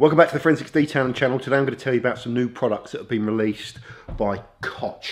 Welcome back to the Forensics Detailing channel. Today I'm going to tell you about some new products that have been released by Koch.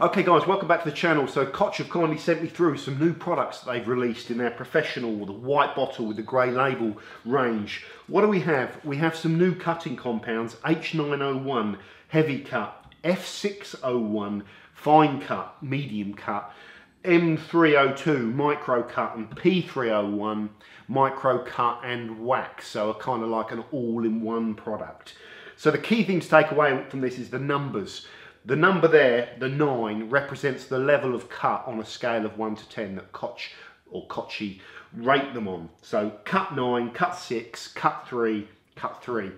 Okay guys, welcome back to the channel. So Koch have kindly sent me through some new products that they've released in their professional, the white bottle with the grey label range. What do we have? We have some new cutting compounds: H901 heavy cut, F601 fine cut, medium cut, M302 micro cut, and P301 micro cut and wax. So a kind of like an all-in-one product. So the key thing to take away from this is the numbers. The number there, the 9, represents the level of cut on a scale of 1 to 10 that Koch or Kochi rate them on. So cut 9, cut 6, cut 3, cut 3.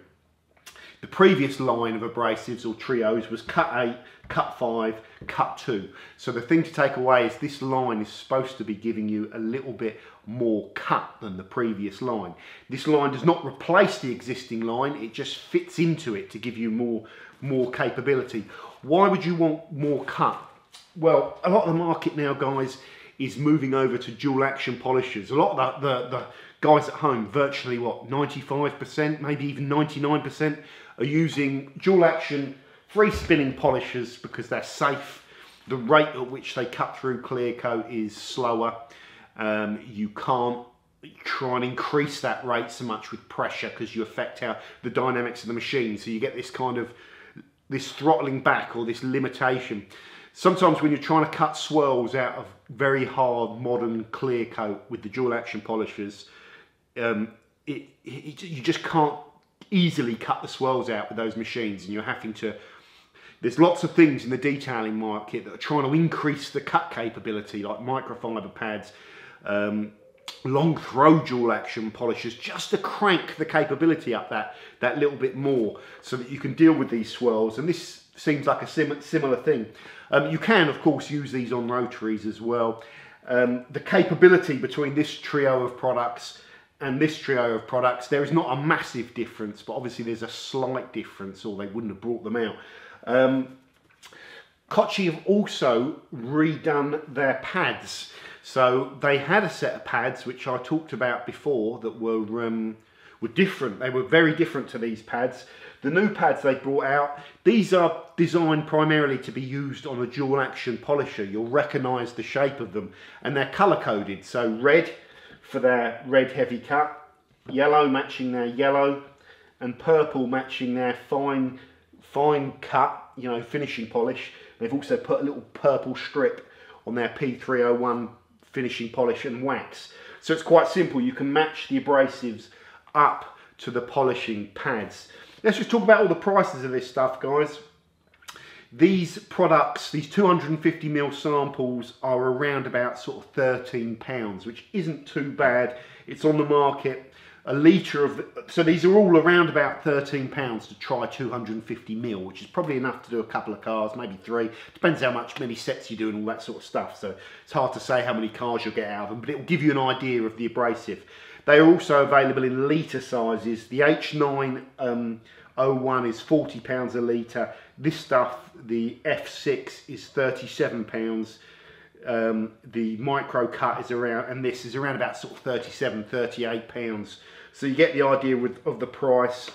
The previous line of abrasives or trios was cut 8, cut 5, cut 2. So the thing to take away is this line is supposed to be giving you a little bit more cut than the previous line. This line does not replace the existing line, it just fits into it to give you more capability. Why would you want more cut? Well, a lot of the market now, guys, is moving over to dual action polishers. A lot of the guys at home, virtually what, 95%, maybe even 99%, are using dual action free spinning polishers because they're safe. The rate at which they cut through clear coat is slower. You can't try and increase that rate so much with pressure because you affect how the dynamics of the machine. So you get this kind of this throttling back or this limitation. Sometimes when you're trying to cut swirls out of very hard modern clear coat with the dual action polishers, you just can't easily cut the swirls out with those machines, and you're having to. There's lots of things in the detailing market that are trying to increase the cut capability, like microfiber pads, long throw dual action polishers, just to crank the capability up that little bit more so that you can deal with these swirls. And this seems like a similar thing. You can of course use these on rotaries as well. The capability between this trio of products and this trio of products, there is not a massive difference, but obviously there's a slight difference or they wouldn't have brought them out. Kochi have also redone their pads. So they had a set of pads which I talked about before that were different. They were very different to these pads. The new pads they brought out, these are designed primarily to be used on a dual action polisher. You'll recognise the shape of them, and they're colour coded. So red for their red heavy cut, yellow matching their yellow, and purple matching their fine cut, you know, finishing polish. They've also put a little purple strip on their P301 finishing polish and wax. So it's quite simple. You can match the abrasives up to the polishing pads. Let's just talk about all the prices of this stuff, guys. These products, these 250ml samples, are around about sort of £13, which isn't too bad. It's on the market. A litre of, so these are all around about £13 to try 250ml, which is probably enough to do a couple of cars, maybe 3. Depends how many sets you do and all that sort of stuff. So it's hard to say how many cars you'll get out of them, but it will give you an idea of the abrasive. They are also available in litre sizes. The H901 is £40 a litre. This stuff, the F6, is £37. The micro cut is around, and this is around about sort of £37–38. So you get the idea of the price.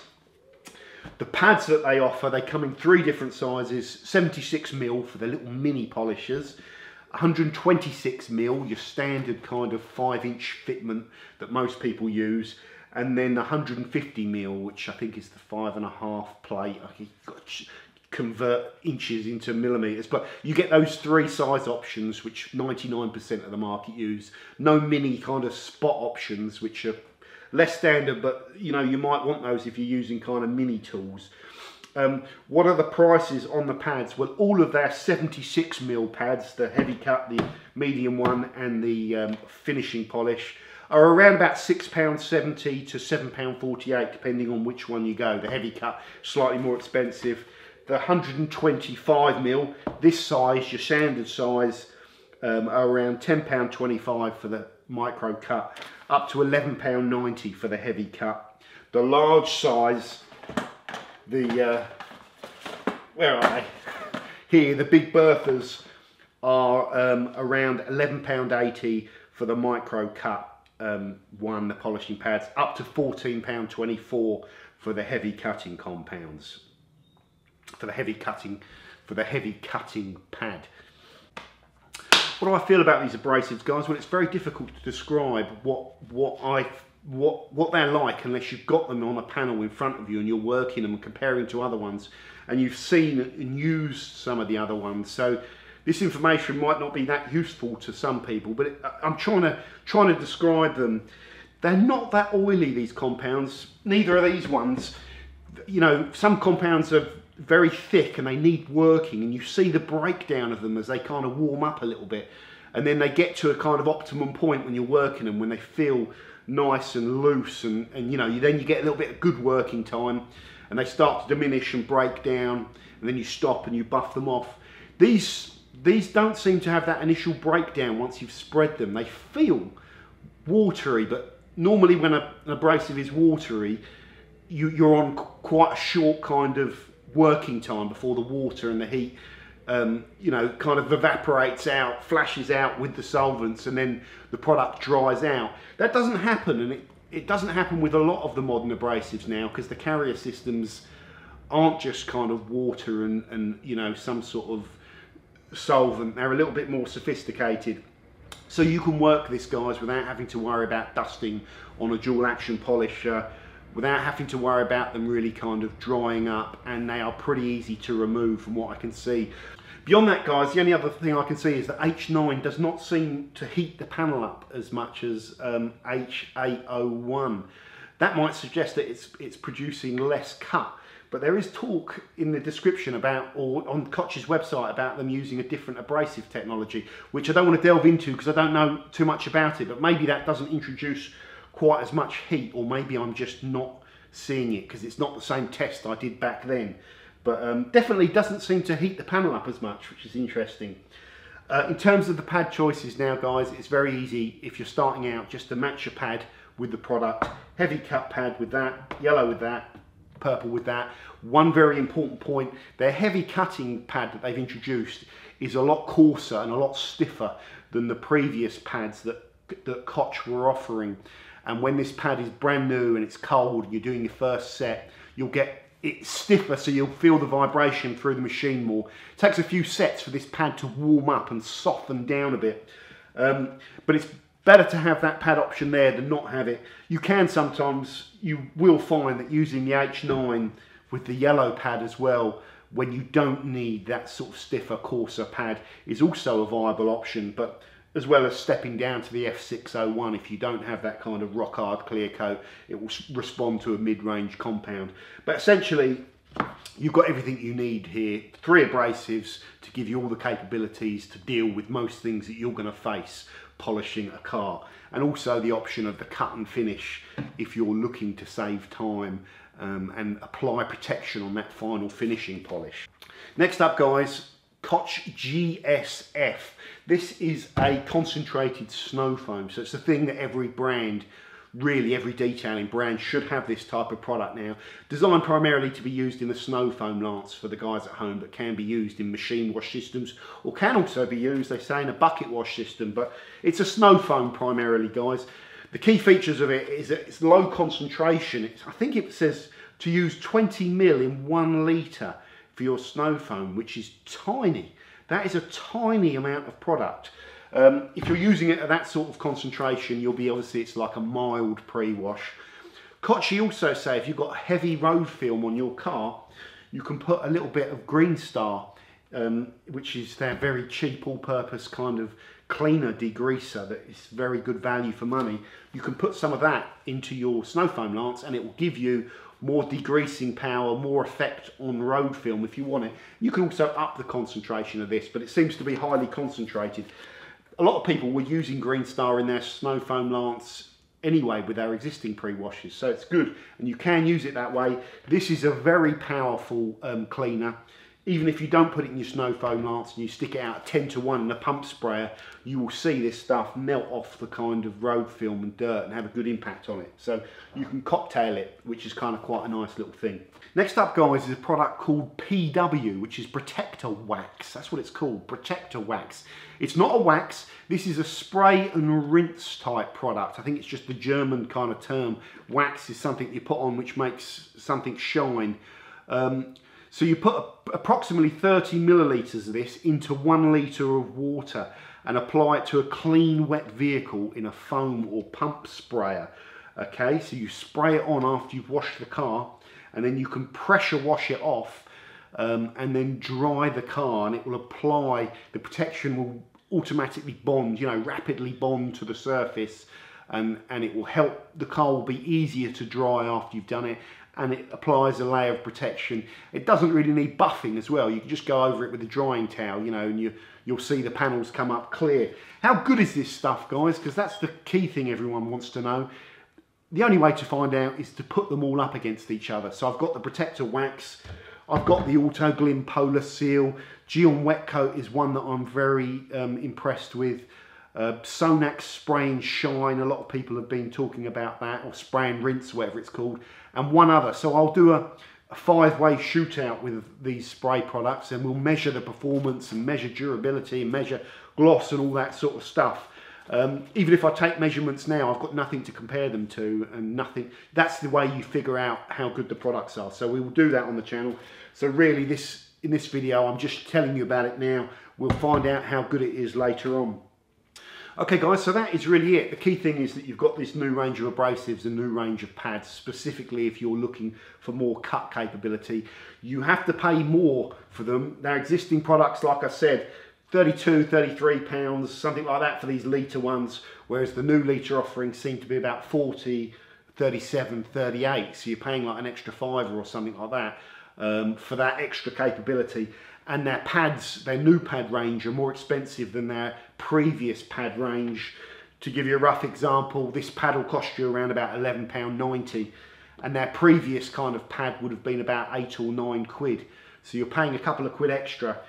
The pads that they offer, they come in 3 different sizes: 76ml for the little mini polishers, 126ml, your standard kind of 5-inch fitment that most people use, and then 150ml, which I think is the 5.5 plate. Convert inches into millimeters, but you get those 3 size options which 99% of the market use. No mini kind of spot options which are less standard, but you know, you might want those if you're using kind of mini tools. What are the prices on the pads? Well, all of their 76ml pads, the heavy cut, the medium one, and the finishing polish, are around about £6.70 to £7.48 depending on which one you go. The heavy cut, slightly more expensive. The 125ml, this size, your standard size, are around £10.25 for the micro cut, up to £11.90 for the heavy cut. The large size, where are they? Here, the Big Berthas are around £11.80 for the micro cut one, the polishing pads, up to £14.24 for the heavy cutting compounds. For the heavy cutting pad. What do I feel about these abrasives, guys? Well, it's very difficult to describe what they're like unless you've got them on a panel in front of you and you're working them and comparing to other ones, and you've seen and used some of the other ones. So this information might not be that useful to some people, but I'm trying to describe them. They're not that oily, these compounds. Neither are these ones. You know, some compounds are very thick and they need working, and you see the breakdown of them as they kind of warm up a little bit, and then they get to a kind of optimum point when you're working them, when they feel nice and loose, and you know, then you get a little bit of good working time, and they start to diminish and break down, and then you stop and you buff them off. These don't seem to have that initial breakdown once you've spread them. They feel watery, but normally when an abrasive is watery, you're on quite a short kind of working time before the water and the heat you know, kind of evaporates out, flashes out with the solvents, and then the product dries out. That doesn't happen, and it doesn't happen with a lot of the modern abrasives now, because the carrier systems aren't just kind of water and you know, some sort of solvent. They're a little bit more sophisticated. So you can work this, guys, without having to worry about dusting on a dual action polisher, without having to worry about them really kind of drying up, and they are pretty easy to remove from what I can see. Beyond that, guys, the only other thing I can see is that H9 does not seem to heat the panel up as much as H801. That might suggest that it's producing less cut, but there is talk in the description about, or on Koch's website, about them using a different abrasive technology, which I don't want to delve into because I don't know too much about it, but maybe that doesn't introduce quite as much heat, or maybe I'm just not seeing it because it's not the same test I did back then. But definitely doesn't seem to heat the panel up as much, which is interesting. In terms of the pad choices now, guys, it's very easy if you're starting out just to match your pad with the product. Heavy cut pad with that, yellow with that, purple with that. One very important point, their heavy cutting pad that they've introduced is a lot coarser and a lot stiffer than the previous pads that Koch were offering. And when this pad is brand new and it's cold and you're doing your first set, you'll get it stiffer, so you'll feel the vibration through the machine more. It takes a few sets for this pad to warm up and soften down a bit. But it's better to have that pad option there than not have it. You will find that using the H9 with the yellow pad as well, when you don't need that sort of stiffer, coarser pad, is also a viable option. But as well as stepping down to the F601, if you don't have that kind of rock hard clear coat, it will respond to a mid-range compound. But essentially, you've got everything you need here. 3 abrasives to give you all the capabilities to deal with most things that you're going to face polishing a car, and also the option of the cut and finish if you're looking to save time and apply protection on that final finishing polish. Next up, guys, Koch GSF. This is a concentrated snow foam, so it's a thing that every brand, really every detailing brand, should have this type of product now. Designed primarily to be used in the snow foam lance for the guys at home, but can be used in machine wash systems, or can also be used, they say, in a bucket wash system. But it's a snow foam primarily, guys. The key features of it is that it's low concentration. I think it says to use 20 ml in 1 litre for your snow foam, which is tiny. That is a tiny amount of product. If you're using it at that sort of concentration, obviously it's like a mild pre-wash. Koch also say if you've got heavy road film on your car, you can put a little bit of Green Star, which is their very cheap all-purpose kind of cleaner degreaser that is very good value for money. You can put some of that into your snow foam lance and it will give you more degreasing power, more effect on road film if you want it. You can also up the concentration of this, but it seems to be highly concentrated. A lot of people were using Green Star in their snow foam lance anyway with our existing pre-washes, so it's good and you can use it that way. This is a very powerful cleaner. even if you don't put it in your snow foam lance and you stick it out 10-to-1 in a pump sprayer, you will see this stuff melt off the kind of road film and dirt and have a good impact on it. So you can cocktail it, which is kind of quite a nice little thing. Next up, guys, is a product called PW, which is Protector Wax. That's what it's called, Protector Wax. It's not a wax, this is a spray and rinse type product. I think it's just the German kind of term. Wax is something you put on which makes something shine. So you put approximately 30 millilitres of this into 1 litre of water and apply it to a clean wet vehicle in a foam or pump sprayer. Okay, so you spray it on after you've washed the car, and then you can pressure wash it off and then dry the car, and it will apply, the protection will automatically bond, you know, rapidly bond to the surface, and it will help, the car will be easier to dry after you've done it, and it applies a layer of protection. It doesn't really need buffing as well. You can just go over it with a drying towel, you know, and you'll see the panels come up clear. How good is this stuff, guys? Because that's the key thing everyone wants to know. The only way to find out is to put them all up against each other. So I've got the Protector Wax, I've got the Autoglym Polar Seal, Gyeon Wet Coat is one that I'm very impressed with. Sonax Spray and Shine, a lot of people have been talking about that, or Spray and Rinse, whatever it's called, and one other. So I'll do a 5-way shootout with these spray products, and we'll measure the performance and measure durability and measure gloss and all that sort of stuff. Even if I take measurements now, I've got nothing to compare them to, and nothing. That's the way you figure out how good the products are. So we will do that on the channel. So really, in this video, I'm just telling you about it now. We'll find out how good it is later on. Okay guys, so that is really it. The key thing is that you've got this new range of abrasives and new range of pads, specifically if you're looking for more cut capability. You have to pay more for them. Their existing products, like I said, 32, 33 pounds, something like that for these litre ones, whereas the new litre offerings seem to be about 40, 37, 38. So you're paying like an extra £5 or something like that for that extra capability. And their pads, their new pad range, are more expensive than their previous pad range. To give you a rough example, this pad will cost you around about £11.90, and their previous kind of pad would have been about 8 or 9 quid. So you're paying a couple of quid extra.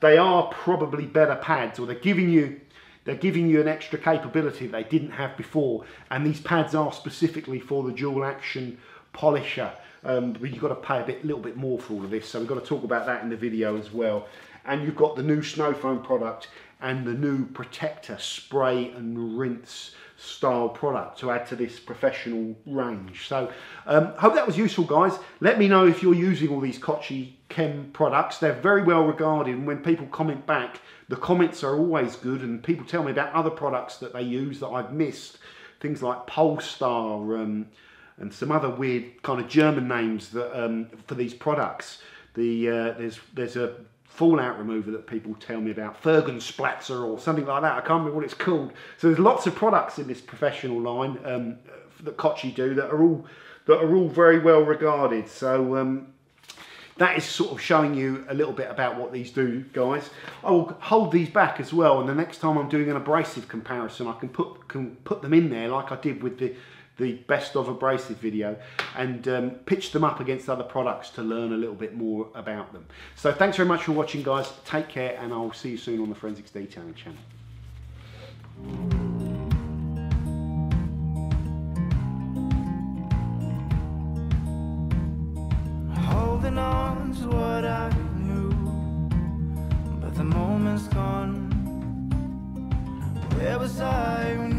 They are probably better pads, or they're giving you an extra capability that they didn't have before. And these pads are specifically for the dual action polisher. But you've got to pay a little bit more for all of this, so we've got to talk about that in the video as well. And you've got the new snow foam product and the new Protector spray and rinse style product to add to this professional range. So hope that was useful, guys. Let me know if you're using all these Kochi Chem products. They're very well regarded, and when people comment back, the comments are always good, and people tell me about other products that they use that I've missed, things like Polestar and some other weird kind of German names that for these products. There's a fallout remover that people tell me about, Fergensplatzer or something like that. I can't remember what it's called. So there's lots of products in this professional line that Kochi do that are all very well regarded. So that is sort of showing you a little bit about what these do, guys. I will hold these back as well, and the next time I'm doing an abrasive comparison, I can put them in there like I did with the best of abrasive video, and pitch them up against other products to learn a little bit more about them. So thanks very much for watching, guys. Take care, and I'll see you soon on the Forensics Detailing channel. Holding on to what I knew, but the moment's gone. Where was I when